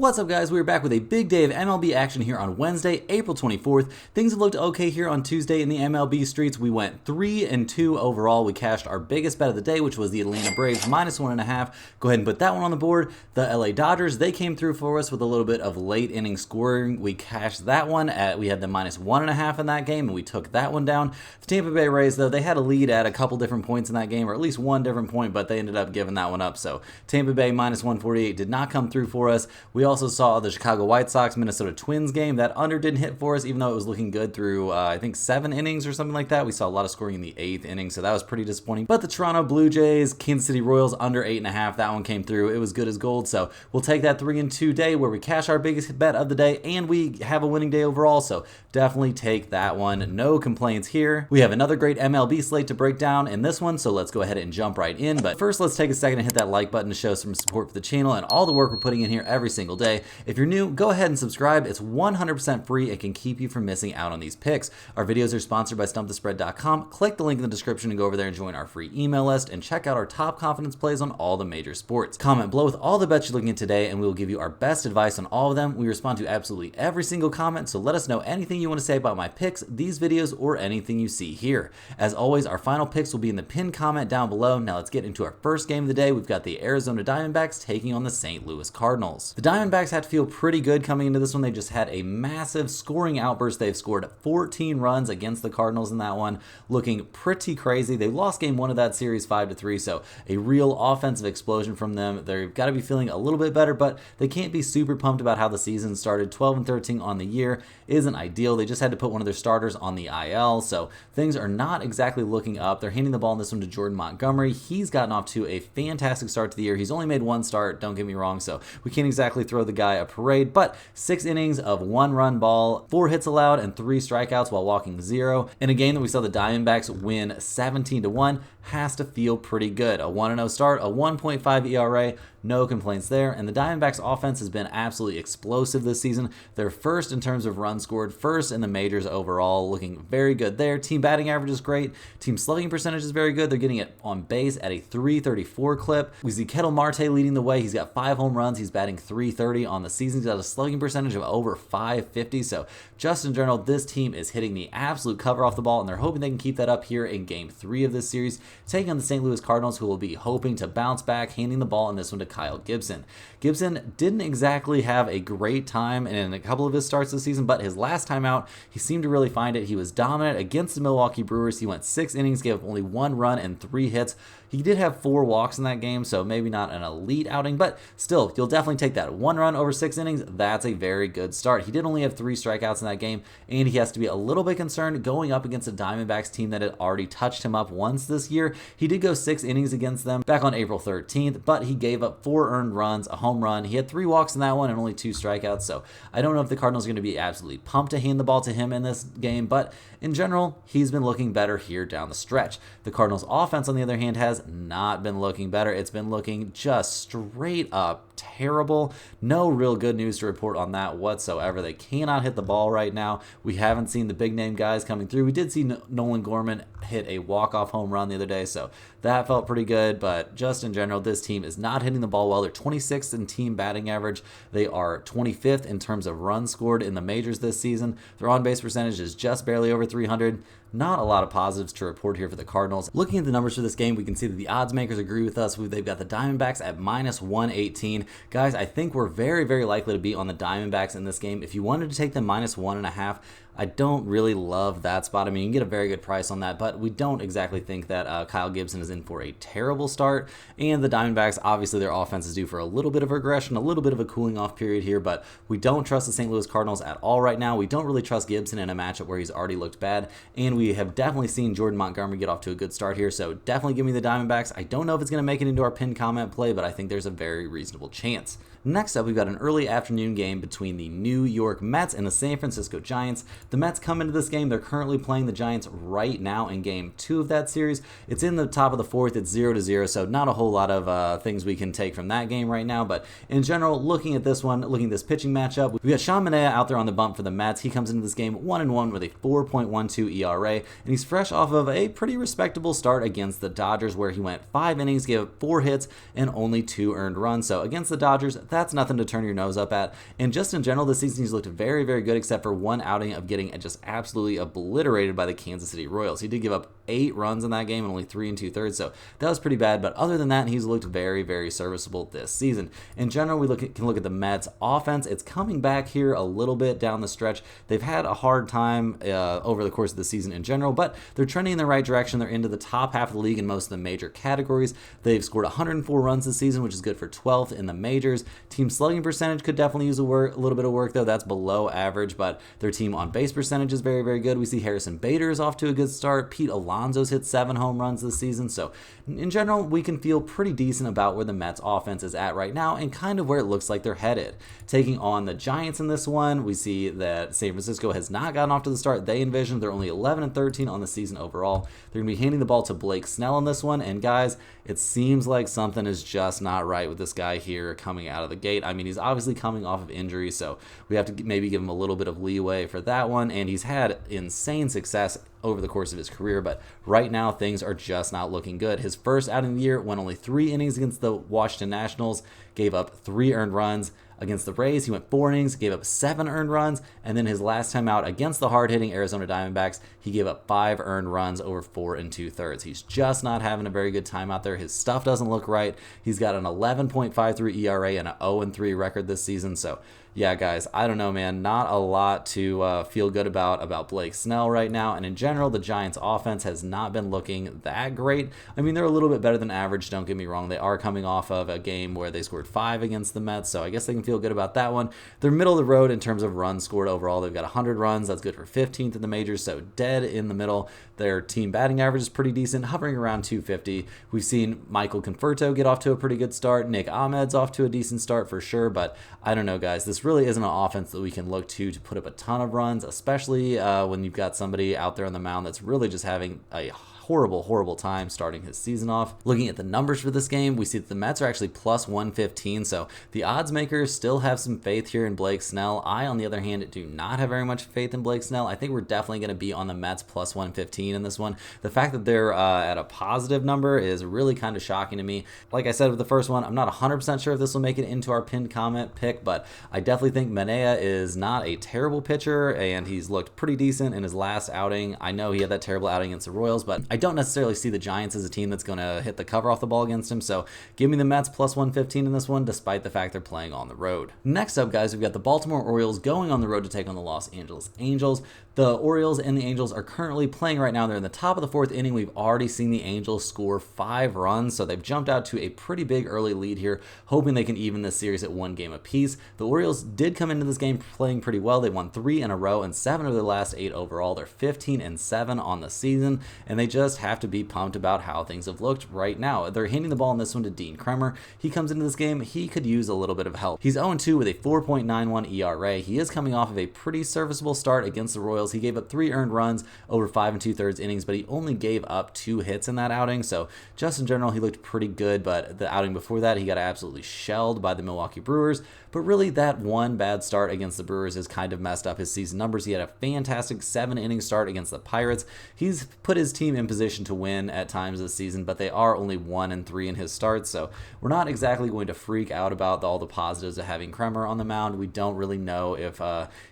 What's up, guys? We're back with a big day of MLB action here on Wednesday, April 24th. Things have looked okay here on Tuesday in the MLB streets. We went 3-2 overall. We cashed our biggest bet of the day, which was the Atlanta Braves -1.5. Go ahead and put that one on the board. The LA Dodgers, they came through for us with a little bit of late inning scoring. We cashed that one we had the -1.5 in that game, and we took that one down. The Tampa Bay Rays, though, they had a lead at a couple different points in that game, or at least one different point, but they ended up giving that one up. So Tampa Bay -148 did not come through for us. We also saw the Chicago White Sox Minnesota Twins game. That under didn't hit for us, even though it was looking good through I think 7 innings or something like that. We saw a lot of scoring in the 8th inning, so that was pretty disappointing. But the Toronto Blue Jays Kansas City Royals under 8.5, that one came through. It was good as gold. So we'll take that 3-2 day where we cash our biggest bet of the day, and we have a winning day overall. So definitely take that one. No complaints here. We have another great MLB slate to break down in this one, so let's go ahead and jump right in. But first, let's take a second and hit that like button to show some support for the channel and all the work we're putting in here every single day. If you're new, go ahead and subscribe. It's 100% free. It can keep you from missing out on these picks. Our videos are sponsored by StumpTheSpread.com. Click the link in the description and go over there and join our free email list and check out our top confidence plays on all the major sports. Comment below with all the bets you're looking at today, and we will give you our best advice on all of them. We respond to absolutely every single comment, so let us know anything you want to say about my picks, these videos, or anything you see here. As always, our final picks will be in the pinned comment down below. Now let's get into our first game of the day. We've got the Arizona Diamondbacks taking on the St. Louis Cardinals. The Diamondbacks had to feel pretty good coming into this one. They just had a massive scoring outburst. They've scored 14 runs against the Cardinals in that one, looking pretty crazy. They lost game 1 of that series 5-3, so a real offensive explosion from them. They've got to be feeling a little bit better, but they can't be super pumped about how the season started. 12-13 on the year isn't ideal. They just had to put one of their starters on the IL, so things are not exactly looking up. They're handing the ball in this one to Jordan Montgomery. He's gotten off to a fantastic start to the year. He's only made 1 start, don't get me wrong, so we can't exactly throw the guy a parade, but 6 innings of 1-run ball, 4 hits allowed, and 3 strikeouts while walking 0. In a game that we saw the Diamondbacks win 17-1, has to feel pretty good. A 1-0 start, a 1.5 ERA, no complaints there. And the Diamondbacks offense has been absolutely explosive this season. They're first in terms of runs scored, first in the majors overall, looking very good there. Team batting average is great. Team slugging percentage is very good. They're getting it on base at a 334 clip. We see Ketel Marte leading the way. He's got 5 home runs. He's batting 330 on the season. He's got a slugging percentage of over 550. So just in general, this team is hitting the absolute cover off the ball, and they're hoping they can keep that up here in game 3 of this series, taking on the St. Louis Cardinals, who will be hoping to bounce back, handing the ball in this one to Kyle Gibson. Gibson didn't exactly have a great time in a couple of his starts this season, but his last time out, he seemed to really find it. He was dominant against the Milwaukee Brewers. He went 6 innings, gave up only 1 run and 3 hits. He did have 4 walks in that game, so maybe not an elite outing, but still, you'll definitely take that. 1 run over 6 innings, that's a very good start. He did only have 3 strikeouts in that game, and he has to be a little bit concerned going up against a Diamondbacks team that had already touched him up once this year. He did go 6 innings against them back on April 13th, but he gave up 4 earned runs, a home run. He had 3 walks in that one and only 2 strikeouts, so I don't know if the Cardinals are going to be absolutely pumped to hand the ball to him in this game, but in general, he's been looking better here down the stretch. The Cardinals offense, on the other hand, has not been looking better. It's been looking just straight up terrible. No real good news to report on that whatsoever. They cannot hit the ball right now. We haven't seen the big name guys coming through. We did see Nolan Gorman hit a walk-off home run the other day, so that felt pretty good, but just in general, this team is not hitting the ball well. They're 26th in team batting average. They are 25th in terms of runs scored in the majors this season. Their on-base percentage is just barely over 300. Not a lot of positives to report here for the Cardinals. Looking at the numbers for this game, we can see that the odds makers agree with us. They've got the Diamondbacks at -118. Guys, I think we're very, very likely to be on the Diamondbacks in this game. If you wanted to take them -1.5, I don't really love that spot. I mean, you can get a very good price on that, but we don't exactly think that Kyle Gibson is in for a terrible start. And the Diamondbacks, obviously their offense is due for a little bit of regression, a little bit of a cooling off period here, but we don't trust the St. Louis Cardinals at all right now. We don't really trust Gibson in a matchup where he's already looked bad, and we have definitely seen Jordan Montgomery get off to a good start here, so definitely give me the Diamondbacks. I don't know if it's going to make it into our pinned comment play, but I think there's a very reasonable chance. Next up, we've got an early afternoon game between the New York Mets and the San Francisco Giants. The Mets come into this game. They're currently playing the Giants right now in game 2 of that series. It's in the top of the 4th. It's 0-0, so not a whole lot of things we can take from that game right now. But in general, looking at this one, looking at this pitching matchup, we've got Sean Manaea out there on the bump for the Mets. He comes into this game 1-1 with a 4.12 ERA, and he's fresh off of a pretty respectable start against the Dodgers, where he went 5 innings, gave up 4 hits, and only 2 earned runs. So against the Dodgers, that's nothing to turn your nose up at. And just in general, this season he's looked very, very good, except for one outing of getting just absolutely obliterated by the Kansas City Royals. He did give up 8 runs in that game and only 3 2/3, so that was pretty bad. But other than that, he's looked very, very serviceable this season. In general, we can look at the Mets offense. It's coming back here a little bit down the stretch. They've had a hard time over the course of the season in general, but they're trending in the right direction. They're into the top half of the league in most of the major categories. They've scored 104 runs this season, which is good for 12th in the majors. Team slugging percentage could definitely use a little bit of work, though. That's below average, but their team on base percentage is very, very good. We see Harrison Bader is off to a good start. Pete Alonso's hit 7 home runs this season. So in general, we can feel pretty decent about where the Mets offense is at right now and kind of where it looks like they're headed. Taking on the Giants in this one, we see that San Francisco has not gotten off to the start they envisioned. They're only 11-13 on the season overall. They're going to be handing the ball to Blake Snell in this one. And guys, it seems like something is just not right with this guy here coming out of the gate. I mean, he's obviously coming off of injury, so we have to maybe give him a little bit of leeway for that one. And he's had insane success over the course of his career, but right now things are just not looking good. His first outing of the year went only 3 innings against the Washington Nationals, gave up 3 earned runs. Against the Rays, he went 4 innings, gave up 7 earned runs, and then his last time out against the hard-hitting Arizona Diamondbacks, he gave up 5 earned runs over 4 2/3. He's just not having a very good time out there. His stuff doesn't look right. He's got an 11.53 ERA and an 0-3 record this season, so yeah, guys, I don't know, man. Not a lot to feel good about Blake Snell right now. And in general, the Giants' offense has not been looking that great. I mean, they're a little bit better than average, don't get me wrong. They are coming off of a game where they scored 5 against the Mets, so I guess they can feel good about that one. They're middle of the road in terms of runs scored overall. They've got 100 runs. That's good for 15th in the majors, so dead in the middle. Their team batting average is pretty decent, hovering around 250. We've seen Michael Conforto get off to a pretty good start. Nick Ahmed's off to a decent start for sure, but I don't know, guys. This really isn't an offense that we can look to put up a ton of runs, especially when you've got somebody out there on the mound that's really just having a horrible time starting his season off. Looking at the numbers for this game, we see that the Mets are actually plus 115, so the odds makers still have some faith here in Blake Snell. I, on the other hand, do not have very much faith in Blake Snell. I think we're definitely going to be on the Mets plus 115 in this one. The fact that they're at a positive number is really kind of shocking to me. Like I said with the first one, I'm not 100% sure if this will make it into our pinned comment pick, but I definitely think Manaea is not a terrible pitcher, and he's looked pretty decent in his last outing. I know he had that terrible outing against the Royals, but I don't necessarily see the Giants as a team that's going to hit the cover off the ball against him, so give me the Mets plus 115 in this one, despite the fact they're playing on the road. Next up, guys, we've got the Baltimore Orioles going on the road to take on the Los Angeles Angels. The Orioles and the Angels are currently playing right now. They're in the top of the 4th inning. We've already seen the Angels score 5 runs, so they've jumped out to a pretty big early lead here, hoping they can even this series at 1 game apiece. The Orioles did come into this game playing pretty well. They won 3 in a row and 7 of their last 8 overall. They're 15-7 on the season, and they just have to be pumped about how things have looked right now. They're handing the ball in this one to Dean Kremer. He comes into this game, he could use a little bit of help. He's 0-2 with a 4.91 ERA. He is coming off of a pretty serviceable start against the Royals. He gave up 3 earned runs over 5 2/3 innings, but he only gave up 2 hits in that outing. So just in general, he looked pretty good, but the outing before that, he got absolutely shelled by the Milwaukee Brewers. But really, that one bad start against the Brewers has kind of messed up his season numbers. He had a fantastic 7-inning start against the Pirates. He's put his team in position to win at times this season, but they are only 1-3 in his starts, so we're not exactly going to freak out about all the positives of having Kremer on the mound. We don't really know if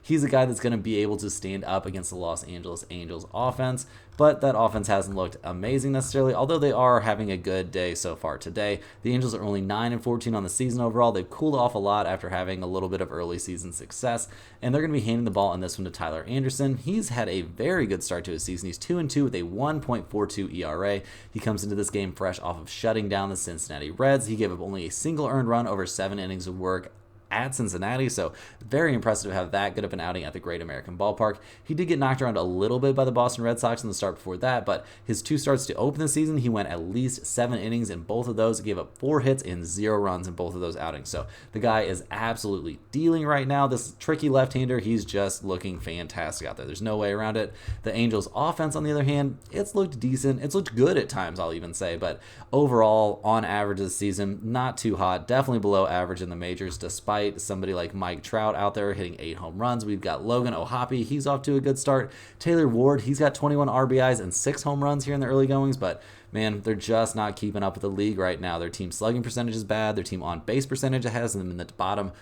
he's a guy that's going to be able to stand up against the Los Angeles Angels offense, but that offense hasn't looked amazing necessarily, although they are having a good day so far today. The Angels are only 9-14 on the season overall. They've cooled off a lot after having a little bit of early season success, and they're going to be handing the ball in this one to Tyler Anderson. He's had a very good start to his season. He's 2-2 with a 1.42 ERA. He comes into this game fresh off of shutting down the Cincinnati Reds. He gave up only a single earned run over 7 innings of work at Cincinnati, so very impressive to have that good of an outing at the Great American Ballpark. He did get knocked around a little bit by the Boston Red Sox in the start before that, but his 2 starts to open the season, he went at least 7 innings in both of those, gave up 4 hits and 0 runs in both of those outings. So the guy is absolutely dealing right now. This tricky left-hander, he's just looking fantastic out there. There's no way around it. The Angels offense, on the other hand, it's looked decent. It's looked good at times, I'll even say, but overall, on average this season, not too hot. Definitely below average in the majors, despite despite somebody like Mike Trout out there hitting 8 home runs. We've got Logan O'Hoppe. He's off to a good start. Taylor Ward, he's got 21 RBIs and 6 home runs here in the early goings, but man, they're just not keeping up with the league right now. Their team slugging percentage is bad. Their team on base percentage has them in the bottom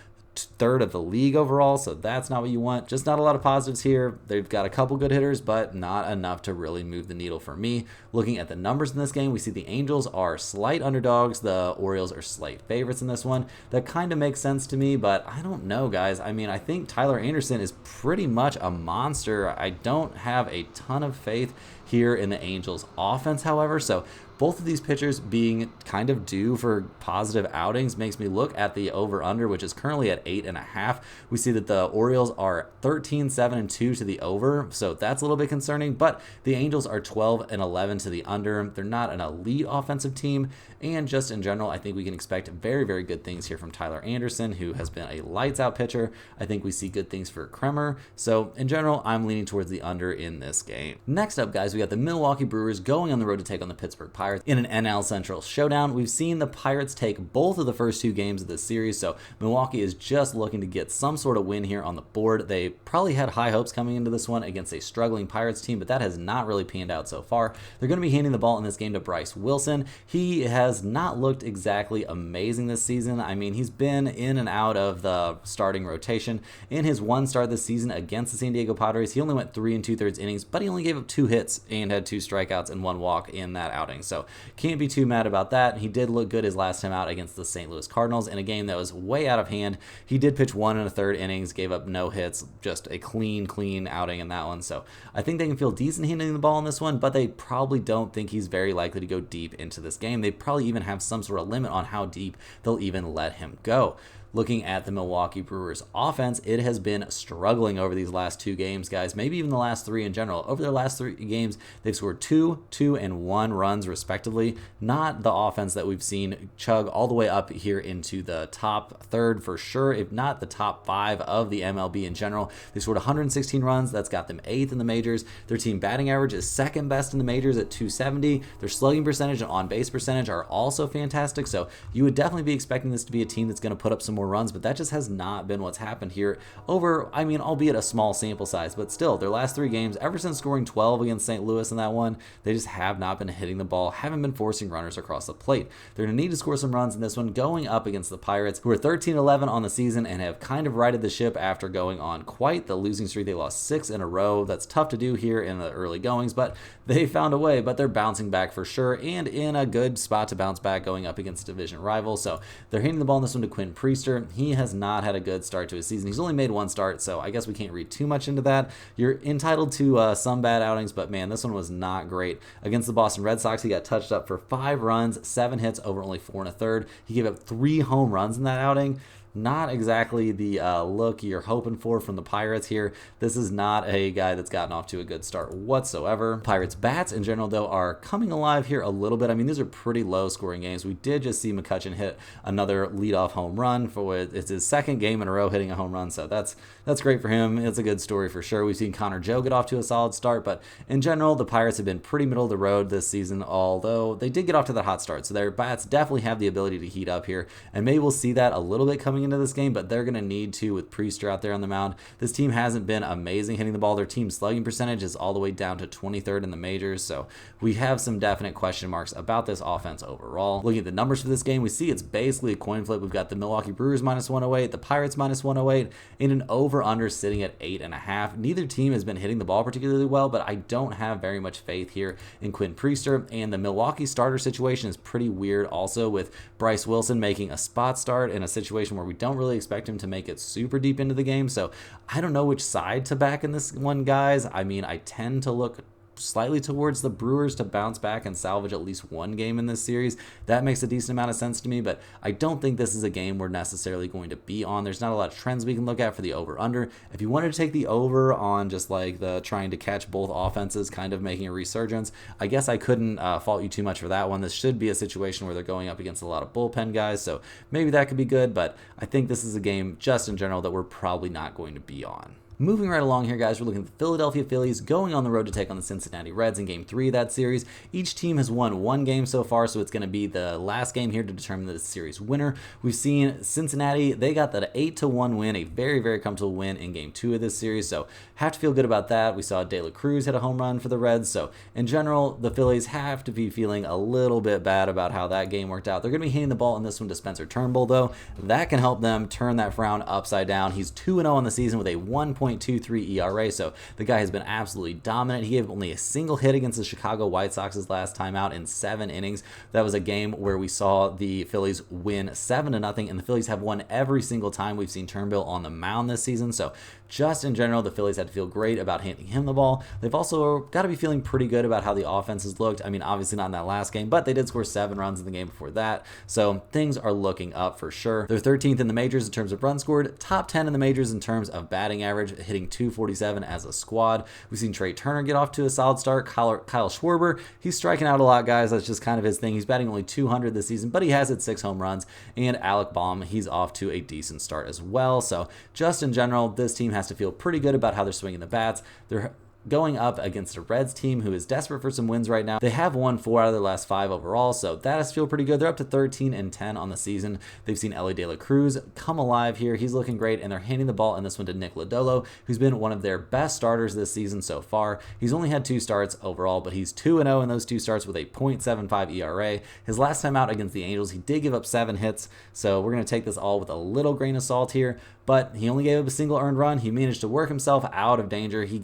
third of the league overall, so that's not what you want. Just not a lot of positives here. They've got a couple good hitters, but not enough to really move the needle for me. Looking at the numbers in this game, we see the Angels are slight underdogs. The Orioles are slight favorites in this one. That kind of makes sense to me, but I don't know, guys. I mean, I think Tyler Anderson is pretty much a monster. I don't have a ton of faith here in the Angels offense, however, so both of these pitchers being kind of due for positive outings makes me look at the over-under, which is currently at 8.5. We see that the Orioles are 13-7-2 to the over, so that's a little bit concerning, but the Angels are 12-11 to the under. They're not an elite offensive team, and just in general, I think we can expect very, very good things here from Tyler Anderson, who has been a lights-out pitcher. I think we see good things for Kremer, so in general, I'm leaning towards the under in this game. Next up, guys, we got the Milwaukee Brewers going on the road to take on the Pittsburgh Pirates in an NL Central showdown. We've seen the Pirates take both of the first 2 games of this series, so Milwaukee is just looking to get some sort of win here on the board. They probably had high hopes coming into this one against a struggling Pirates team, but that has not really panned out so far. They're going to be handing the ball in this game to Bryce Wilson. He has not looked exactly amazing this season. I mean, he's been in and out of the starting rotation. In his one start this season against the San Diego Padres, he only went 3 2/3 innings, but he only gave up 2 hits and had 2 strikeouts and 1 walk in that outing. So can't be too mad about that. He did look good his last time out against the St. Louis Cardinals in a game that was way out of hand. He did pitch 1 1/3 innings, gave up no hits, just a clean outing in that one. So I think they can feel decent handling the ball in this one, but they probably don't think he's very likely to go deep into this game. They probably even have some sort of limit on how deep they'll even let him go. Looking at the Milwaukee Brewers offense, it has been struggling over these last 2 games, guys, maybe even the last 3 in general. Over their last 3 games, they've scored 2, 2, and 1 runs respectively. Not the offense that we've seen chug all the way up here into the top third for sure, if not the top 5 of the MLB in general. They scored 116 runs. That's got them 8th in the majors. Their team batting average is 2nd best in the majors at 270. Their slugging percentage and on-base percentage are also fantastic, so you would definitely be expecting this to be a team that's going to put up some more runs, but that just has not been what's happened here over, I mean, albeit a small sample size, but still, their last 3 games, ever since scoring 12 against St. Louis in that one, they just have not been hitting the ball, haven't been forcing runners across the plate. They're going to need to score some runs in this one, going up against the Pirates, who are 13-11 on the season and have kind of righted the ship after going on quite the losing streak. They lost 6 in a row. That's tough to do here in the early goings, but they found a way, but they're bouncing back for sure, and in a good spot to bounce back going up against division rivals. So they're handing the ball in this one to Quinn Priester. He has not had a good start to his season. He's only made 1 start, so I guess we can't read too much into that. You're entitled to some bad outings, but man, this one was not great. Against the Boston Red Sox, he got touched up for 5 runs, 7 hits over only 4 1/3. He gave up 3 home runs in that outing. Not exactly the look you're hoping for from the Pirates here. This is not a guy that's gotten off to a good start whatsoever. Pirates bats in general, though, are coming alive here a little bit. I mean, these are pretty low scoring games. We did just see McCutchen hit another leadoff home run. It's his 2nd game in a row hitting a home run, so that's great for him. It's a good story for sure. We've seen Connor Joe get off to a solid start, but in general, the Pirates have been pretty middle of the road this season, although they did get off to that hot start, so their bats definitely have the ability to heat up here, and maybe we'll see that a little bit coming into this game, but they're going to need to with Priester out there on the mound. This team hasn't been amazing hitting the ball. Their team slugging percentage is all the way down to 23rd in the majors, so we have some definite question marks about this offense overall. Looking at the numbers for this game, we see it's basically a coin flip. We've got the Milwaukee Brewers minus 108, the Pirates minus 108, and an over-under sitting at 8.5. Neither team has been hitting the ball particularly well, but I don't have very much faith here in Quinn Priester, and the Milwaukee starter situation is pretty weird also, with Bryce Wilson making a spot start in a situation where we don't really expect him to make it super deep into the game. So I don't know which side to back in this one, guys. I mean, I tend to look slightly towards the Brewers to bounce back and salvage at least 1 game in this series. That makes a decent amount of sense to me, but I don't think this is a game we're necessarily going to be on. There's not a lot of trends we can look at for the over-under. If you wanted to take the over on just like the trying to catch both offenses kind of making a resurgence, I guess I couldn't fault you too much for that one. This should be a situation where they're going up against a lot of bullpen guys, so maybe that could be good, but I think this is a game just in general that we're probably not going to be on. Moving right along here, guys, we're looking at the Philadelphia Phillies going on the road to take on the Cincinnati Reds in Game 3 of that series. Each team has won one game so far, so it's going to be the last game here to determine the series winner. We've seen Cincinnati, they got that 8-1 win, a very, very comfortable win in Game 2 of this series, so have to feel good about that. We saw De La Cruz hit a home run for the Reds, so in general, the Phillies have to be feeling a little bit bad about how that game worked out. They're going to be hitting the ball in this one to Spencer Turnbull, though. That can help them turn that frown upside down. He's 2-0 on the season with a 1.23 ERA, so the guy has been absolutely dominant. He gave only a single hit against the Chicago White Sox his last time out in 7 innings. That was a game where we saw the Phillies win 7-0, and the Phillies have won every single time we've seen Turnbull on the mound this season, so just in general, the Phillies had to feel great about handing him the ball. They've also got to be feeling pretty good about how the offense has looked. I mean, obviously not in that last game, but they did score 7 runs in the game before that, so things are looking up for sure. They're 13th in the majors in terms of runs scored, top 10 in the majors in terms of batting average, hitting .247 as a squad. We've seen Trey Turner get off to a solid start. Kyle Schwarber, he's striking out a lot, guys. That's just kind of his thing. He's batting only .200 this season, but he has hit 6 home runs. And Alec Baum, he's off to a decent start as well. So just in general, this team has to feel pretty good about how they're swinging the bats. They're going up against a Reds team who is desperate for some wins right now. They have won 4 out of their last 5 overall, so that has to feel pretty good. They're up to 13-10 on the season. They've seen Elly De La Cruz come alive here. He's looking great, and they're handing the ball in this one to Nick Lodolo, who's been one of their best starters this season so far. He's only had 2 starts overall, but he's 2-0 in those 2 starts with a .75 ERA. His last time out against the Angels, he did give up 7 hits, so we're going to take this all with a little grain of salt here, but he only gave up a single earned run. He managed to work himself out of danger. He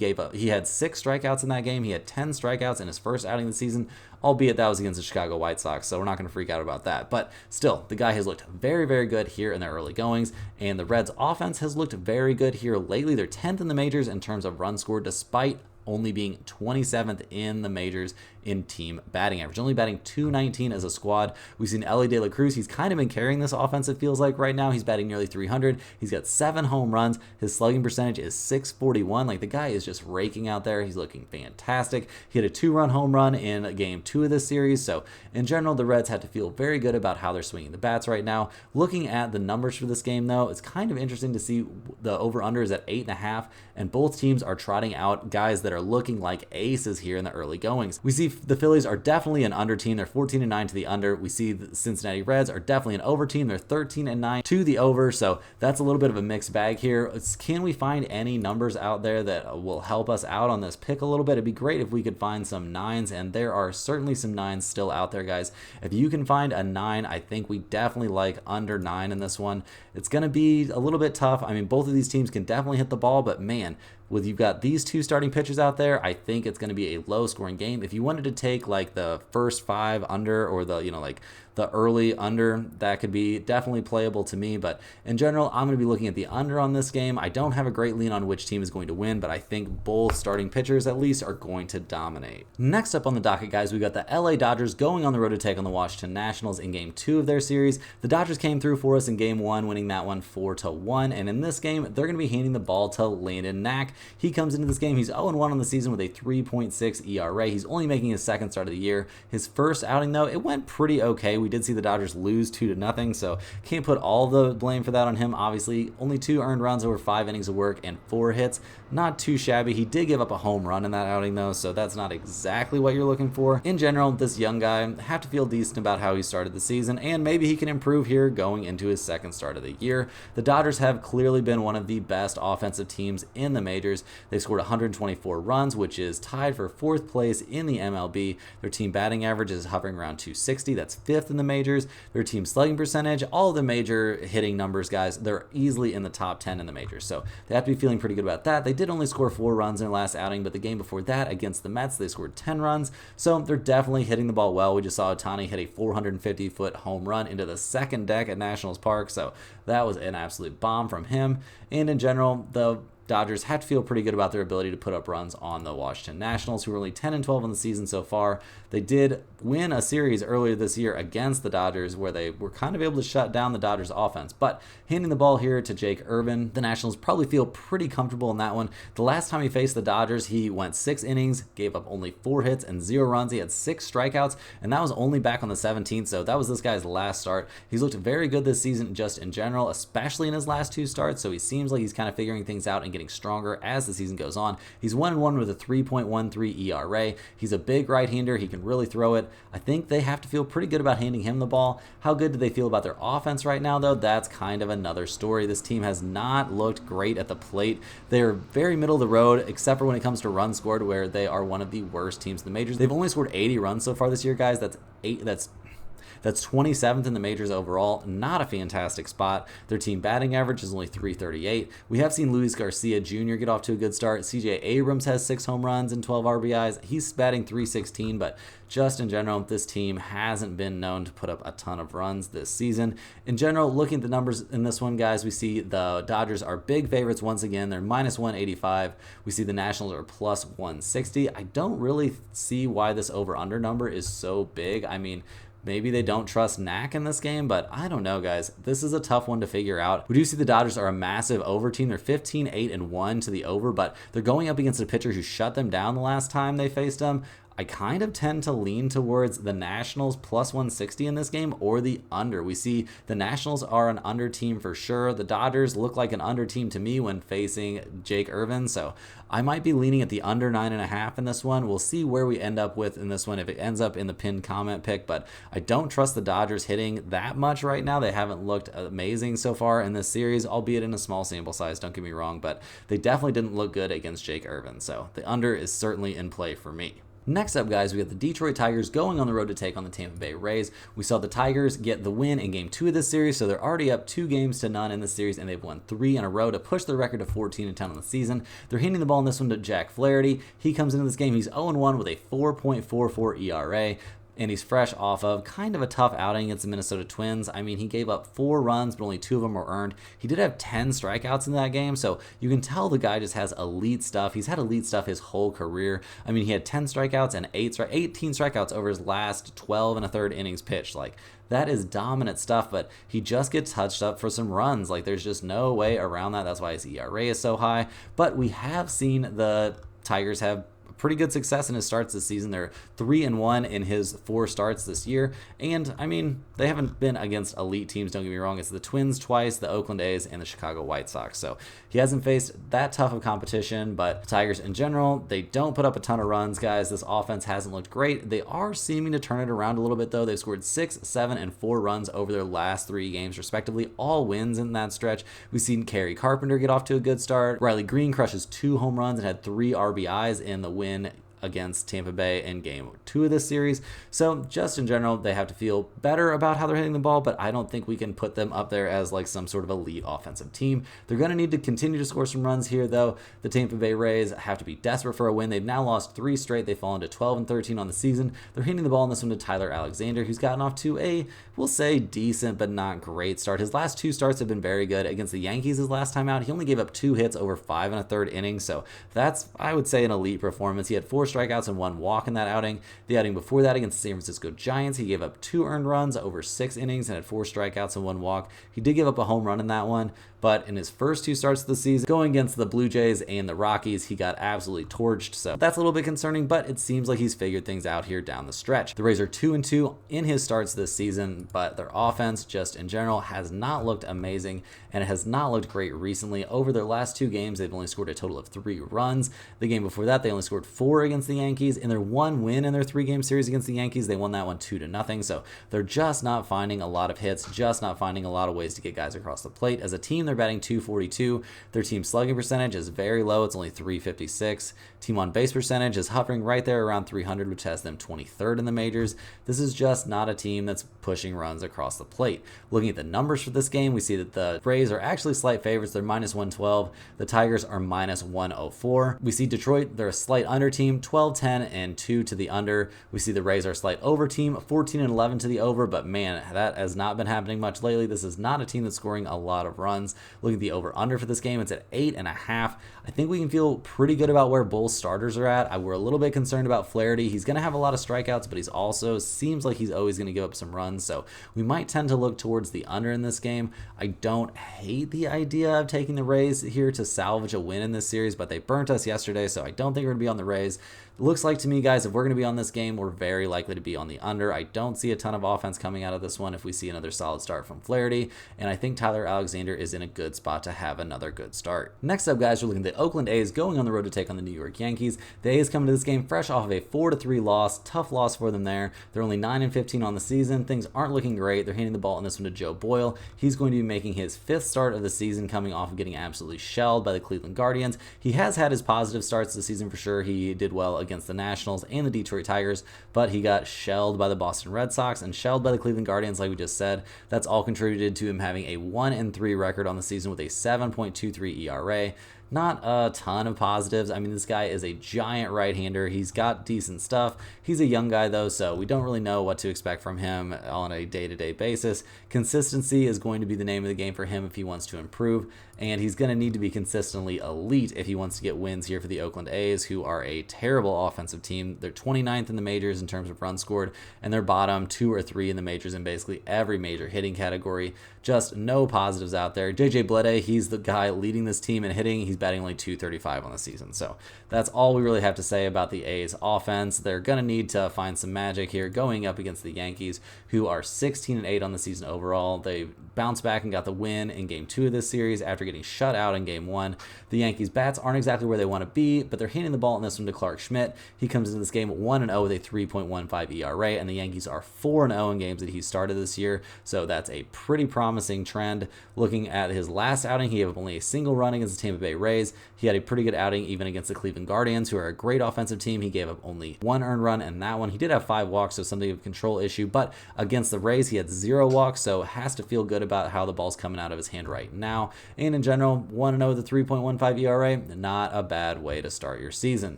had 6 strikeouts in that game. He had 10 strikeouts in his first outing of the season, albeit that was against the Chicago White Sox, so we're not going to freak out about that. But still, the guy has looked very, very good here in their early goings, and the Reds' offense has looked very good here lately. They're 10th in the majors in terms of runs scored, despite only being 27th in the majors in team batting average, only batting .219 as a squad. We've seen Elly De La Cruz. He's kind of been carrying this offense, it feels like, right now. He's batting nearly .300. He's got 7 home runs. His slugging percentage is .641. Like, the guy is just raking out there. He's looking fantastic. He had a 2-run home run in game 2 of this series. So in general, the Reds had to feel very good about how they're swinging the bats right now. Looking at the numbers for this game, though, it's kind of interesting to see the over-under is at 8.5, and both teams are trotting out guys that are looking like aces here in the early goings. We see the Phillies are definitely an under team. They're 14-9 to the under. We see the Cincinnati Reds are definitely an over team. They're 13-9 to the over. So that's a little bit of a mixed bag here. Can we find any numbers out there that will help us out on this pick a little bit? It'd be great if we could find some 9s, and there are certainly some 9s still out there, guys. If you can find a 9, I think we definitely like under 9 in this one. It's going to be a little bit tough. I mean, both of these teams can definitely hit the ball, but man, with you've got these 2 starting pitchers out there, I think it's going to be a low scoring game. If you wanted to take like the first 5 under, or the, like the early under, that could be definitely playable to me. But in general, I'm going to be looking at the under on this game. I don't have a great lean on which team is going to win, but I think both starting pitchers at least are going to dominate. Next up on the docket, guys, we've got the LA Dodgers going on the road to take on the Washington Nationals in game 2 of their series. The Dodgers came through for us in game 1, winning that one 4-1. And in this game, they're going to be handing the ball to Landon Knack. He comes into this game, he's 0-1 on the season with a 3.6 ERA. He's only making his 2nd start of the year. His first outing, though, it went pretty okay. We did see the Dodgers lose 2-0, so can't put all the blame for that on him. Obviously, only 2 earned runs over 5 innings of work and 4 hits. Not too shabby. He did give up a home run in that outing, though, so that's not exactly what you're looking for. In general, this young guy have to feel decent about how he started the season, and maybe he can improve here going into his 2nd start of the year. The Dodgers have clearly been one of the best offensive teams in the majors. They've scored 124 runs, which is tied for 4th place in the MLB. Their team batting average is hovering around .260. That's 5th in the majors. Their team slugging percentage, all of the major hitting numbers, guys, they're easily in the top 10 in the majors. So they have to be feeling pretty good about that. They did only score 4 runs in their last outing, but the game before that against the Mets, they scored 10 runs. So they're definitely hitting the ball well. We just saw Ohtani hit a 450-foot home run into the 2nd deck at Nationals Park. So that was an absolute bomb from him. And in general, the Dodgers have to feel pretty good about their ability to put up runs on the Washington Nationals, who are only 10-12 in the season so far. They did win a series earlier this year against the Dodgers where they were kind of able to shut down the Dodgers offense. But handing the ball here to Jake Irvin, the Nationals probably feel pretty comfortable in that one. The last time he faced the Dodgers, he went 6 innings, gave up only 4 hits and 0 runs. He had 6 strikeouts, and that was only back on the 17th, so that was this guy's last start. He's looked very good this season just in general, especially in his last 2 starts, so he seems like he's kind of figuring things out and getting stronger as the season goes on. He's 1-1 with a 3.13 ERA. He's a big right-hander. He can really throw it. I think they have to feel pretty good about handing him the ball. How good do they feel about their offense right now, though? That's kind of another story. This team has not looked great at the plate. They're very middle of the road, except for when it comes to runs scored, where they are one of the worst teams in the majors. They've only scored 80 runs so far this year, guys. That's 27th in the majors overall. Not a fantastic spot. Their team batting average is only .338. We have seen Luis Garcia Jr. get off to a good start. CJ Abrams has 6 home runs and 12 RBIs. He's batting .316, but just in general, this team hasn't been known to put up a ton of runs this season. In general, looking at the numbers in this one, guys, we see the Dodgers are big favorites once again. They're -185. We see the Nationals are +160. I don't really see why this over-under number is so big. I mean, maybe they don't trust Knack in this game, but I don't know, guys. This is a tough one to figure out. We do see the Dodgers are a massive over team. They're 15-8-1 to the over, but they're going up against a pitcher who shut them down the last time they faced them. I kind of tend to lean towards the Nationals +160 in this game or the under. We see the Nationals are an under team for sure. The Dodgers look like an under team to me when facing Jake Irvin, so I might be leaning at the under 9.5 in this one. We'll see where we end up with in this one if it ends up in the pinned comment pick, but I don't trust the Dodgers hitting that much right now. They haven't looked amazing so far in this series, albeit in a small sample size, don't get me wrong, but they definitely didn't look good against Jake Irvin, so the under is certainly in play for me. Next up, guys, we have the Detroit Tigers going on the road to take on the Tampa Bay Rays. We saw the Tigers get the win in Game 2 of this series, so they're already up 2-0 in this series, and they've won 3 in a row to push their record to 14-10 on the season. They're handing the ball in this one to Jack Flaherty. He comes into this game, he's 0-1 with a 4.44 ERA. And he's fresh off of kind of a tough outing against the Minnesota Twins. I mean, he gave up 4 runs, but only 2 of them were earned. He did have 10 strikeouts in that game, so you can tell the guy just has elite stuff. He's had elite stuff his whole career. I mean, he had 10 strikeouts and 18 strikeouts over his last 12 and a third innings pitched. Like, that is dominant stuff, but he just gets touched up for some runs. Like, there's just no way around that. That's why his ERA is so high. But we have seen the Tigers have pretty good success in his starts this season. They're 3-1 in his 4 starts this year. And, I mean, they haven't been against elite teams, don't get me wrong. It's the Twins twice, the Oakland A's, and the Chicago White Sox. So he hasn't faced that tough of competition, but the Tigers in general, they don't put up a ton of runs, guys. This offense hasn't looked great. They are seeming to turn it around a little bit, though. They've scored 6, 7, and 4 runs over their last 3 games, respectively. All wins in that stretch. We've seen Kerry Carpenter get off to a good start. Riley Green crushes 2 home runs and had 3 RBIs in the win against Tampa Bay in Game 2 of this series. So just in general, they have to feel better about how they're hitting the ball, but I don't think we can put them up there as like some sort of elite offensive team. They're going to need to continue to score some runs here, though. The Tampa Bay Rays have to be desperate for a win. They've now lost 3 straight. They've fallen to 12-13 on the season. They're hitting the ball in this one to Tyler Alexander, who's gotten off to a, we'll say, decent but not great start. His last 2 starts have been very good. Against the Yankees his last time out, he only gave up 2 hits over 5 1/3 innings, so that's, I would say, an elite performance. He had 4 strikeouts and 1 walk in that outing. The outing before that against the San Francisco Giants, he gave up 2 earned runs over 6 innings and had 4 strikeouts and 1 walk. He did give up a home run in that one, but in his first 2 starts of the season, going against the Blue Jays and the Rockies, he got absolutely torched. So that's a little bit concerning, but it seems like he's figured things out here down the stretch. The Rays are 2-2 in his starts this season, but their offense just in general has not looked amazing, and it has not looked great recently. Over their last 2 games, they've only scored a total of 3 runs. The game before that, they only scored 4 against the Yankees. In their 1 win in their 3-game series against the Yankees, they won that one 2-0. So they're just not finding a lot of hits, just not finding a lot of ways to get guys across the plate. As a team, they're batting .242. Their team slugging percentage is very low. It's only .356. Team on base percentage is hovering right there around .300, which has them 23rd in the majors. This is just not a team that's pushing runs across the plate. Looking at the numbers for this game, we see that the Rays are actually slight favorites. They're -112. The Tigers are -104. We see Detroit, they're a slight under team, 12-10-2 to the under. We see the Rays are a slight over team, 14-11 to the over, but man, that has not been happening much lately. This is not a team that's scoring a lot of runs. Looking at the over-under for this game, it's at 8.5. I think we can feel pretty good about where both starters are at. We're a little bit concerned about Flaherty. He's going to have a lot of strikeouts, but he's also seems like he's always going to give up some runs, so we might tend to look towards the under in this game. I don't hate the idea of taking the Rays here to salvage a win in this series, but they burnt us yesterday, so I don't think we're going to be on the Rays. It looks like to me, guys, if we're going to be on this game, we're very likely to be on the under. I don't see a ton of offense coming out of this one if we see another solid start from Flaherty, and I think Tyler Alexander is in a good spot to have another good start. Next up, guys, we're looking at the Oakland A's going on the road to take on the New York Yankees. The A's come to this game fresh off of a 4-3 loss. Tough loss for them there. They're only 9-15 on the season. Things aren't looking great. They're handing the ball in this one to Joe Boyle. He's going to be making his 5th start of the season, coming off of getting absolutely shelled by the Cleveland Guardians. He has had his positive starts this season for sure. He did well against the Nationals and the Detroit Tigers, but he got shelled by the Boston Red Sox and shelled by the Cleveland Guardians, like we just said. That's all contributed to him having a 1-3 record on the season with a 7.23 ERA. Not a ton of positives. I mean, this guy is a giant right-hander. He's got decent stuff. He's a young guy, though, so we don't really know what to expect from him on a day-to-day basis. Consistency is going to be the name of the game for him if he wants to improve, and he's going to need to be consistently elite if he wants to get wins here for the Oakland A's, who are a terrible offensive team. They're 29th in the majors in terms of runs scored, and they're bottom 2 or 3 in the majors in basically every major hitting category. Just no positives out there. JJ Bleday, he's the guy leading this team in hitting. He's batting only .235 on the season. So that's all we really have to say about the A's offense. They're going to need to find some magic here going up against the Yankees, who are 16-8 on the season overall. They bounced back and got the win in Game 2 of this series after getting shut out in Game 1. The Yankees' bats aren't exactly where they want to be, but they're handing the ball in this one to Clark Schmidt. He comes into this game 1-0 with a 3.15 ERA, and the Yankees are 4-0 in games that he started this year. So that's a pretty promising trend. Looking at his last outing, he had only a single run against the Tampa Bay Rays. He had a pretty good outing even against the Cleveland Guardians, who are a great offensive team. He gave up only 1 earned run in that one. He did have 5 walks, so something of a control issue, but against the Rays, he had 0 walks, so has to feel good about how the ball's coming out of his hand right now. And in general, 1-0 with a 3.15 ERA, not a bad way to start your season.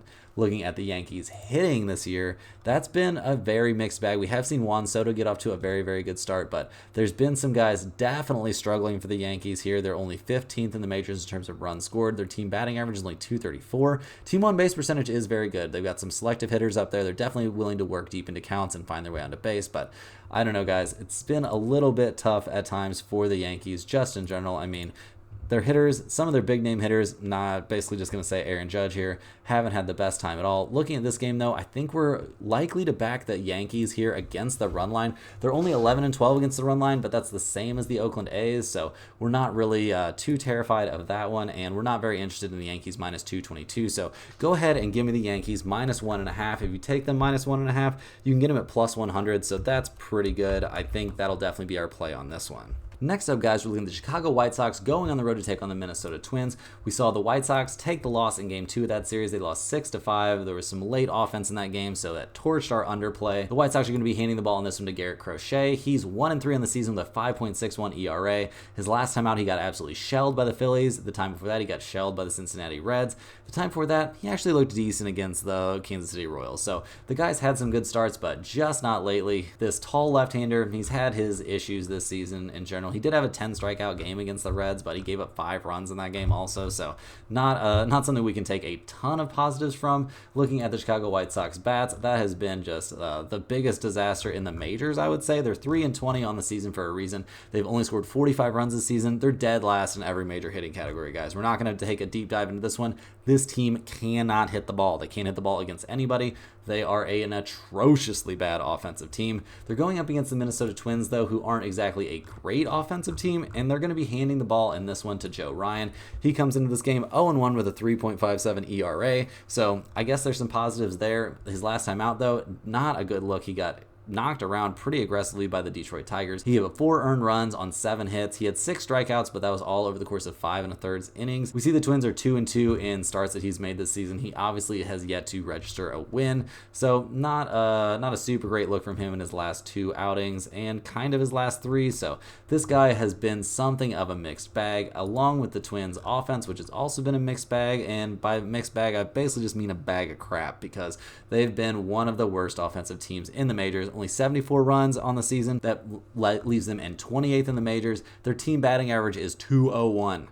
Looking at the Yankees hitting this year, that's been a very mixed bag. We have seen Juan Soto get off to a very, very good start, but there's been some guys definitely struggling for the Yankees here. They're only 15th in the majors in terms of runs scored. Their team batting average is only .234. Team on base percentage is very good. They've got some selective hitters up there. They're definitely willing to work deep into counts and find their way onto base, but I don't know, guys. It's been a little bit tough at times for the Yankees, just in general. I mean, their hitters, some of their big name hitters, not basically just going to say Aaron Judge here, haven't had the best time at all. Looking at this game, though, I think we're likely to back the Yankees here against the run line. They're only 11-12 against the run line, but that's the same as the Oakland A's, so we're not really too terrified of that one, and we're not very interested in the Yankees minus 222. So go ahead and give me the Yankees minus 1.5. If you take them minus 1.5, you can get them at plus 100, so that's pretty good. I think that'll definitely be our play on this one. Next up, guys, we're looking at the Chicago White Sox going on the road to take on the Minnesota Twins. We saw the White Sox take the loss in Game 2 of that series. They lost 6-5. There was some late offense in that game, so that torched our underplay. The White Sox are going to be handing the ball in this one to Garrett Crochet. He's 1-3 on the season with a 5.61 ERA. His last time out, he got absolutely shelled by the Phillies. The time before that, he got shelled by the Cincinnati Reds. The time before that, he actually looked decent against the Kansas City Royals. So the guy's had some good starts, but just not lately. This tall left-hander, he's had his issues this season in general. He did have a 10 strikeout game against the Reds, but he gave up 5 runs in that game also, so not something we can take a ton of positives from. Looking at the Chicago White Sox bats, that has been just the biggest disaster in the majors, I would say. They're 3-20 on the season for a reason. They've only scored 45 runs this season. They're dead last in every major hitting category, guys. We're not going to take a deep dive into this one. This team cannot hit the ball. They can't hit the ball against anybody. They are an atrociously bad offensive team. They're going up against the Minnesota Twins, though, who aren't exactly a great offensive team, and they're going to be handing the ball in this one to Joe Ryan. He comes into this game 0-1 with a 3.57 ERA, so I guess there's some positives there. His last time out, though, not a good look. He got knocked around pretty aggressively by the Detroit Tigers. He had 4 earned runs on 7 hits. He had 6 strikeouts, but that was all over the course of 5 1/3 innings. We see the Twins are 2-2 in starts that he's made this season. He obviously has yet to register a win, so not a super great look from him in his last 2 outings and kind of his last 3. So this guy has been something of a mixed bag, along with the Twins offense, which has also been a mixed bag. And by mixed bag, I basically just mean a bag of crap, because they've been one of the worst offensive teams in the majors. Only 74 runs on the season. That leaves them in 28th in the majors. Their team batting average is 201.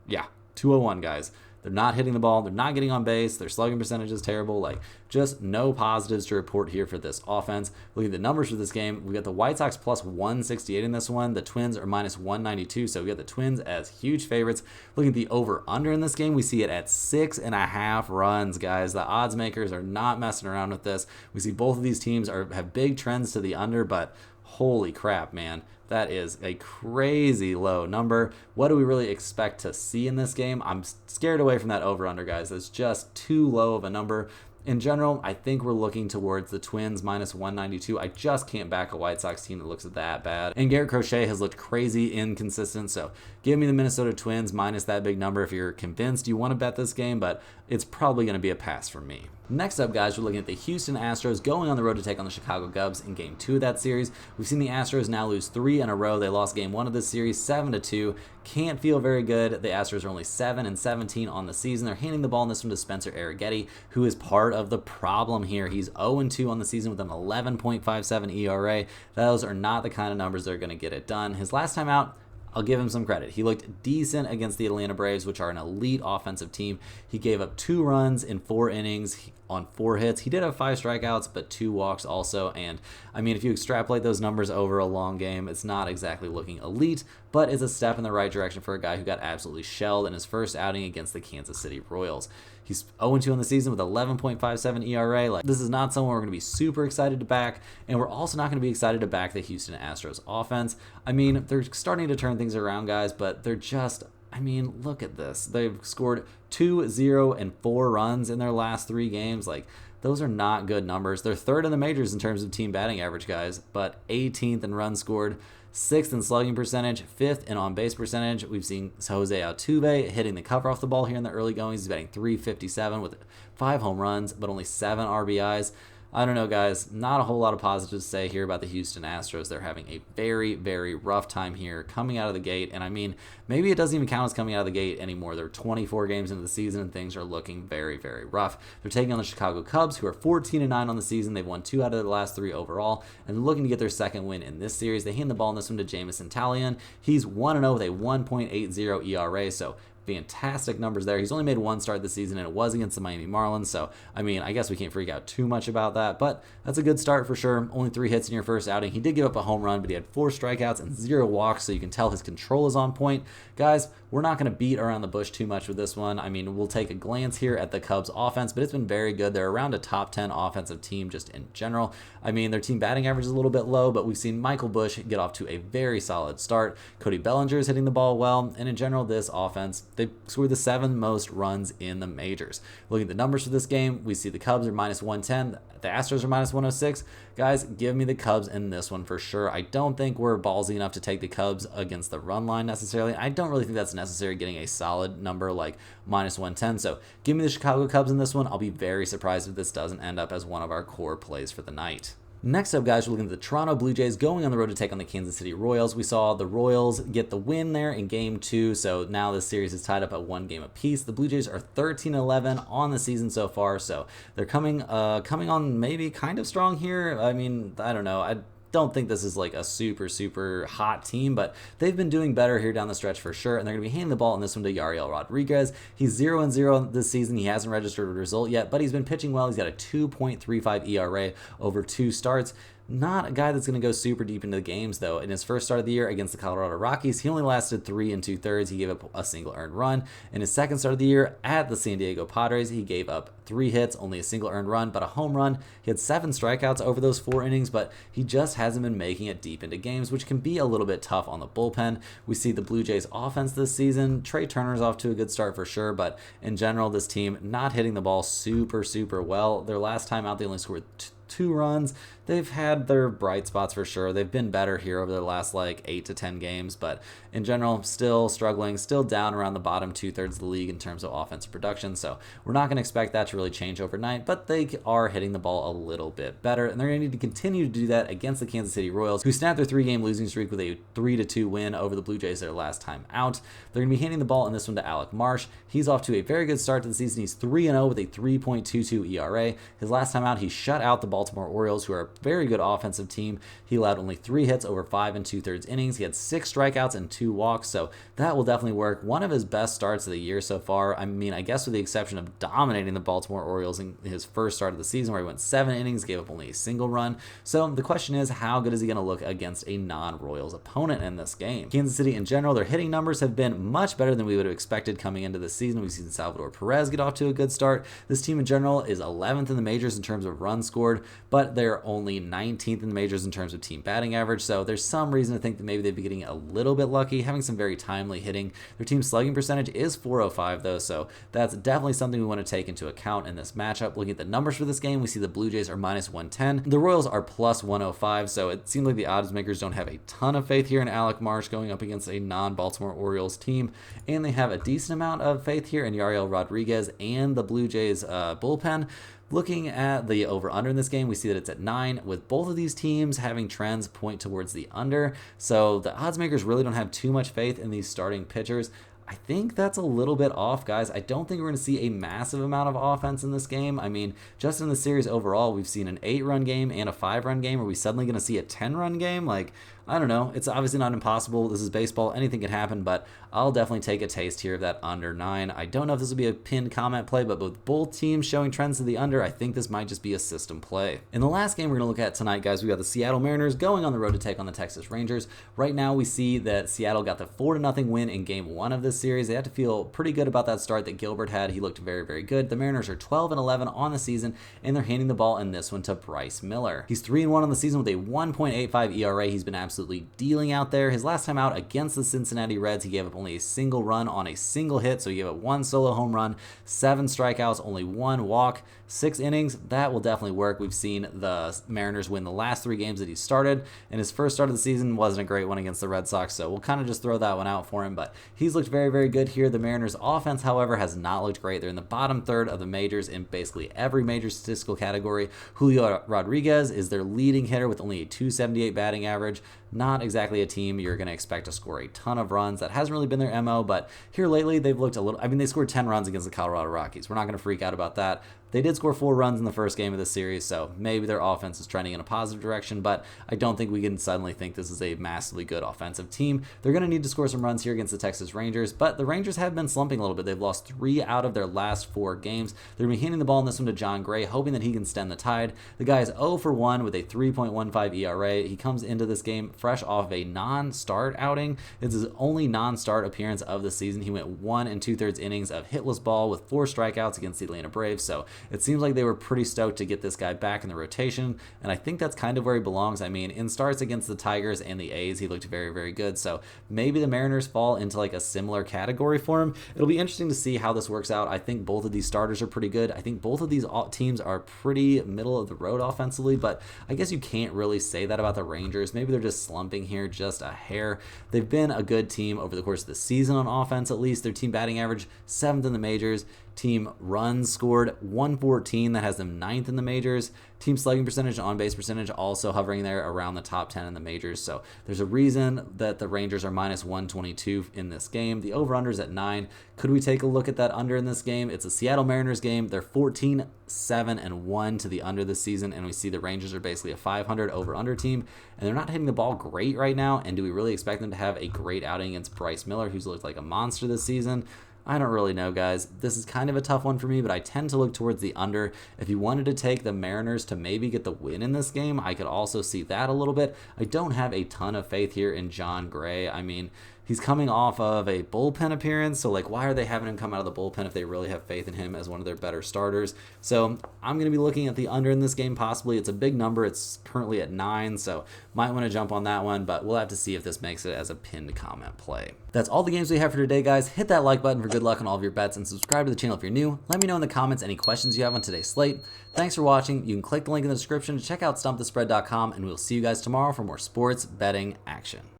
Yeah, 201, guys. They're not hitting the ball. They're not getting on base. Their slugging percentage is terrible. Like, just no positives to report here for this offense. Looking at the numbers for this game, we got the White Sox plus 168 in this one. The Twins are minus 192, so we got the Twins as huge favorites. Looking at the over-under in this game, we see it at 6.5 runs, guys. The odds makers are not messing around with this. We see both of these teams have big trends to the under, but Holy crap, man. That is a crazy low number. What do we really expect to see in this game? I'm scared away from that over-under, guys. It's just too low of a number. In general, I think we're looking towards the Twins minus 192. I just can't back a White Sox team that looks that bad. And Garrett Crochet has looked crazy inconsistent, so give me the Minnesota Twins minus that big number if you're convinced you want to bet this game, but it's probably going to be a pass from me. Next up, guys, we're looking at the Houston Astros going on the road to take on the Chicago Cubs in Game 2 of that series. We've seen the Astros now lose 3 in a row. They lost Game 1 of this series 7-2. Can't feel very good. The Astros are only 7-17 on the season. They're handing the ball in this one to Spencer Arrighetti, who is part of the problem here. He's 0-2 on the season with an 11.57 ERA. Those are not the kind of numbers that are going to get it done. His last time out, I'll give him some credit. He looked decent against the Atlanta Braves, which are an elite offensive team. He gave up 2 runs in 4 innings on 4 hits. He did have 5 strikeouts, but 2 walks also. And I mean, if you extrapolate those numbers over a long game, it's not exactly looking elite, but it's a step in the right direction for a guy who got absolutely shelled in his first outing against the Kansas City Royals. He's 0-2 on the season with 11.57 ERA. Like, this is not someone we're going to be super excited to back, and we're also not going to be excited to back the Houston Astros offense. I mean, they're starting to turn things around, guys, but they're just, I mean, look at this. They've scored 2, 0, and 4 runs in their last 3 games. Like, those are not good numbers. They're 3rd in the majors in terms of team batting average, guys, but 18th in runs scored, 6th in slugging percentage, 5th in on-base percentage. We've seen Jose Altuve hitting the cover off the ball here in the early goings. He's batting .357 with 5 home runs, but only 7 RBIs. I don't know, guys. Not a whole lot of positives to say here about the Houston Astros. They're having a very, very rough time here coming out of the gate. And I mean, maybe it doesn't even count as coming out of the gate anymore. They're 24 games into the season and things are looking very, very rough. They're taking on the Chicago Cubs, who are 14-9 on the season. They've won 2 out of the last 3 overall and they're looking to get their second win in this series. They hand the ball in this one to Jameson Taillon. He's 1-0 with a 1.80 ERA. So fantastic numbers there. He's only made 1 start this season, and it was against the Miami Marlins. So, I mean, I guess we can't freak out too much about that, but that's a good start for sure. Only 3 hits in your first outing. He did give up a home run, but he had 4 strikeouts and 0 walks, so you can tell his control is on point. Guys, we're not going to beat around the bush too much with this one. I mean, we'll take a glance here at the Cubs offense, but it's been very good. They're around a top 10 offensive team just in general. I mean, their team batting average is a little bit low, but we've seen Michael Busch get off to a very solid start. Cody Bellinger is hitting the ball well, and in general, this offense, they've scored the 7th most runs in the majors. Looking at the numbers for this game, we see the Cubs are minus 110. The Astros are minus 106. Guys, give me the Cubs in this one for sure. I don't think we're ballsy enough to take the Cubs against the run line necessarily. I don't really think that's necessary getting a solid number like minus 110. So give me the Chicago Cubs in this one. I'll be very surprised if this doesn't end up as one of our core plays for the night. Next up, guys, we're looking at the Toronto Blue Jays going on the road to take on the Kansas City Royals. We saw the Royals get the win there in Game 2, so now this series is tied up at 1 game apiece. The Blue Jays are 13-11 on the season so far, so they're coming on maybe kind of strong here. I mean, I don't know. I don't think this is like a super hot team, but they've been doing better here down the stretch for sure, and they're going to be handing the ball in this one to Yariel Rodriguez. He's 0-0 this season. He hasn't registered a result yet, but he's been pitching well. He's got a 2.35 ERA over 2 starts. Not a guy that's going to go super deep into the games, though. In his first start of the year against the Colorado Rockies, he only lasted 3 2/3. He gave up a single earned run. In his second start of the year at the San Diego Padres, he gave up 3 hits, only a single earned run, but a home run. He had 7 strikeouts over those 4 innings, but he just hasn't been making it deep into games, which can be a little bit tough on the bullpen. We see the Blue Jays offense this season. Trey Turner's off to a good start for sure, but in general, this team not hitting the ball super well. Their last time out, they only scored 2 runs. They've had their bright spots for sure. They've been better here over the last like 8 to 10 games, but in general, still struggling, still down around the bottom 2/3 of the league in terms of offensive production. So we're not going to expect that to really change overnight, but they are hitting the ball a little bit better, and they're going to need to continue to do that against the Kansas City Royals, who snapped their 3-game losing streak with a 3-2 win over the Blue Jays their last time out. They're going to be handing the ball in this one to Alec Marsh. He's off to a very good start to the season. He's 3-0 with a 3.22 ERA. His last time out, he shut out the Baltimore Orioles, who are a very good offensive team. He allowed only 3 hits over 5 2/3 innings. He had 6 strikeouts and 2 walks, so that will definitely work. One of his best starts of the year so far. I mean, I guess with the exception of dominating the Baltimore Orioles in his first start of the season, where he went 7 innings, gave up only a single run. So the question is, how good is he going to look against a non-Royals opponent in this game? Kansas City in general, their hitting numbers have been much better than we would have expected coming into this season. We've seen Salvador Perez get off to a good start. This team in general is 11th in the majors in terms of runs scored. but they're only 19th in the majors in terms of team batting average, so there's some reason to think that maybe they'd be getting a little bit lucky, having some very timely hitting. Their team slugging percentage is .405 though, so that's definitely something we want to take into account in this matchup. Looking at the numbers for this game, we see the Blue Jays are -110. The Royals are +105, so it seems like the odds makers don't have a ton of faith here in Alec Marsh going up against a non-Baltimore Orioles team, and they have a decent amount of faith here in Yariel Rodriguez and the Blue Jays bullpen. Looking at the over-under in this game, we see that it's at 9, with both of these teams having trends point towards the under, so the odds makers really don't have too much faith in these starting pitchers. I think that's a little bit off, guys. I don't think we're going to see a massive amount of offense in this game. I mean, just in the series overall, we've seen an 8-run game and a 5-run game. Are we suddenly going to see a 10-run game? Like, I don't know. It's obviously not impossible. This is baseball. Anything can happen, but I'll definitely take a taste here of that under 9. I don't know if this will be a pinned comment play, but with both teams showing trends to the under, I think this might just be a system play. In the last game we're going to look at tonight, guys, we got the Seattle Mariners going on the road to take on the Texas Rangers. Right now, we see that Seattle got the 4-0 win in Game 1 of this series. They have to feel pretty good about that start that Gilbert had. He looked very, very good. The Mariners are 12-11 on the season, and they're handing the ball in this one to Bryce Miller. He's 3-1 on the season with a 1.85 ERA. He's been absolutely dealing out there. His last time out against the Cincinnati Reds, he gave up only a single run on a single hit, so he gave up 1 solo home run, 7 strikeouts, only 1 walk, 6 innings. That will definitely work. We've seen the Mariners win the last 3 games that he started, and his first start of the season wasn't a great one against the Red Sox, so we'll kind of just throw that one out for him, but he's looked very, very good here. The Mariners offense, however, has not looked great. They're in the bottom third of the majors in basically every major statistical category. Julio Rodriguez is their leading hitter with only a .278 batting average. Not exactly a team you're going to expect to score a ton of runs. That hasn't really been their MO, but here lately they've looked a little, I mean, they scored 10 runs against the Colorado Rockies. We're not going to freak out about that. They did score 4 runs in the first game of this series, so maybe their offense is trending in a positive direction, but I don't think we can suddenly think this is a massively good offensive team. They're going to need to score some runs here against the Texas Rangers, but the Rangers have been slumping a little bit. They've lost 3 out of their last 4 games. They're going to be handing the ball in this one to John Gray, hoping that he can stem the tide. The guy is 0 for 1 with a 3.15 ERA. He comes into this game fresh off of a non-start outing. It's his only non-start appearance of the season. He went 1 2/3 innings of hitless ball with 4 strikeouts against the Atlanta Braves, so it seems like they were pretty stoked to get this guy back in the rotation, and I think that's kind of where he belongs. I mean, in starts against the Tigers and the A's, he looked very, very good, so maybe the Mariners fall into like a similar category for him. It'll be interesting to see how this works out. I think both of these starters are pretty good. I think both of these teams are pretty middle of the road offensively, but I guess you can't really say that about the Rangers. Maybe they're just slumping here just a hair. They've been a good team over the course of the season on offense, at least. Their team batting average 7th in the majors. Team runs scored 114, that has them 9th in the majors. Team slugging percentage and on-base percentage also hovering there around the top 10 in the majors. So there's a reason that the Rangers are -122 in this game. The over-under is at 9. Could we take a look at that under in this game? It's a Seattle Mariners game. They're 14-7-1 to the under this season, and we see the Rangers are basically a 500 over-under team, and they're not hitting the ball great right now. And do we really expect them to have a great outing against Bryce Miller, who's looked like a monster this season? I don't really know, guys. This is kind of a tough one for me, but I tend to look towards the under. If you wanted to take the Mariners to maybe get the win in this game, I could also see that a little bit. I don't have a ton of faith here in John Gray. I mean, he's coming off of a bullpen appearance, so like, why are they having him come out of the bullpen if they really have faith in him as one of their better starters? So I'm going to be looking at the under in this game possibly. It's a big number. It's currently at 9, so might want to jump on that one, but we'll have to see if this makes it as a pinned comment play. That's all the games we have for today, guys. Hit that like button for good luck on all of your bets, and subscribe to the channel if you're new. Let me know in the comments any questions you have on today's slate. Thanks for watching. You can click the link in the description to check out stumpthespread.com, and we'll see you guys tomorrow for more sports betting action.